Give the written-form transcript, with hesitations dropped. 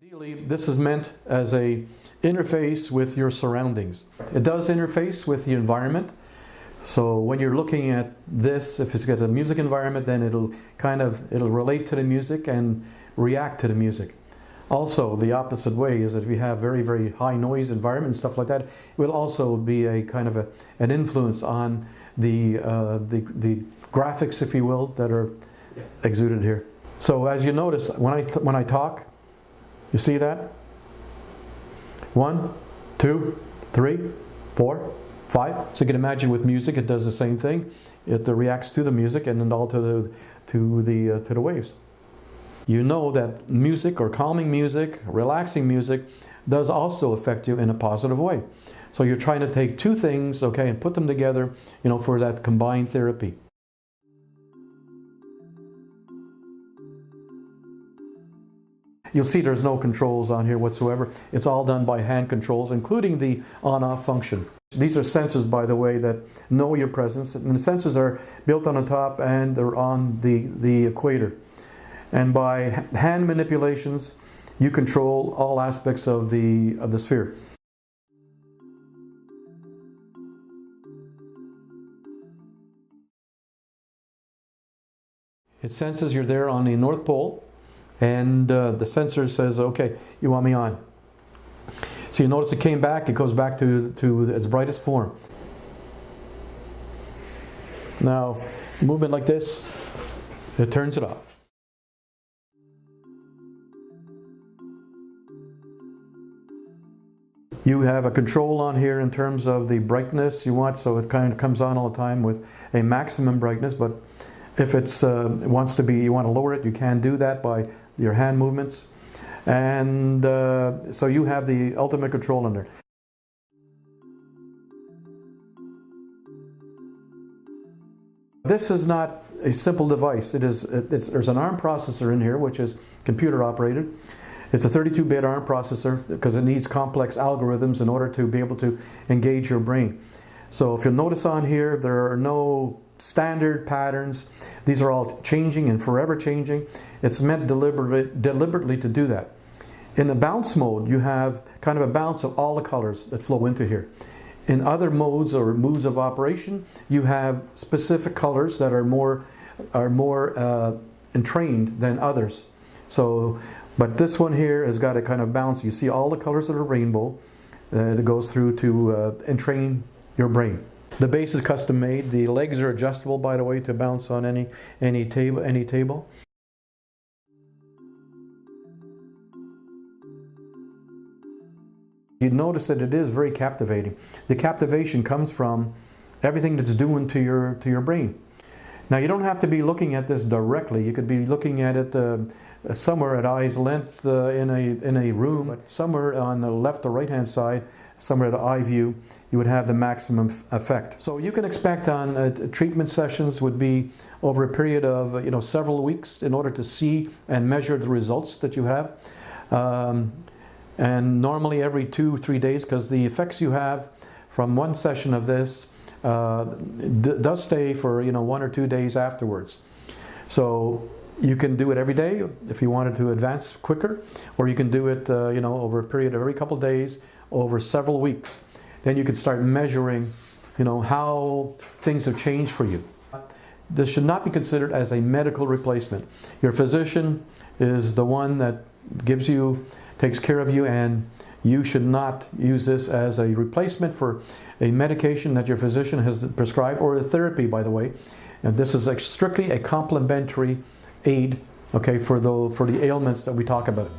Ideally, this is meant as a interface with your surroundings. It does interface with the environment. So when you're looking at this, if it's got a music environment, then it'll relate to the music and react to the music. Also, the opposite way is that if you have very, very high noise environment and stuff like that, it will also be a kind of an influence on the graphics, if you will, that are exuded here. So as you notice, when I talk, you see that? 1, 2, 3, 4, 5. So you can imagine with music, it does the same thing. It reacts to the music and then all to the waves. You know that music or calming music, relaxing music, does also affect you in a positive way. So you're trying to take two things, okay, and put them together, for that combined therapy. You'll see there's no controls on here whatsoever. It's all done by hand controls, including the on-off function. These are sensors, by the way, that know your presence. And the sensors are built on the top and they're on the equator. And by hand manipulations, you control all aspects of the sphere. It senses you're there on the North Pole. And the sensor says, okay, you want me on. So you notice it came back, it goes back to its brightest form. Now, movement like this, it turns it off. You have a control on here in terms of the brightness you want, so it kind of comes on all the time with a maximum brightness, but if you want to lower it, you can do that by your hand movements. And so you have the ultimate control in there. This is not a simple device. There's an ARM processor in here, which is computer operated. It's a 32-bit ARM processor because it needs complex algorithms in order to be able to engage your brain. So if you'll notice on here, there are no standard patterns. These are all changing and forever changing. It's meant deliberately to do that. In the bounce mode, you have kind of a bounce of all the colors that flow into here. In other modes or modes of operation, you have specific colors that are more entrained than others. So, but this one here has got a kind of bounce. You see all the colors of the rainbow that goes through to entrain your brain. The base is custom made. The legs are adjustable, by the way, to bounce on any table. You'd notice that it is very captivating. The captivation comes from everything that's doing to your brain. Now, you don't have to be looking at this directly. You could be looking at it somewhere at eye's length in a room, but somewhere on the left or right hand side, somewhere at eye view, you would have the maximum effect. So you can expect on treatment sessions would be over a period of several weeks in order to see and measure the results that you have. And normally every 2-3 days, because the effects you have from one session of this does stay for 1 or 2 days afterwards. So you can do it every day if you wanted to advance quicker, or you can do it over a period of every couple of days over several weeks. Then you could start measuring how things have changed for you. This should not be considered as a medical replacement. Your physician is the one that takes care of you, and you should not use this as a replacement for a medication that your physician has prescribed, or a therapy, by the way. And this is strictly a complementary aid, okay, for the ailments that we talk about.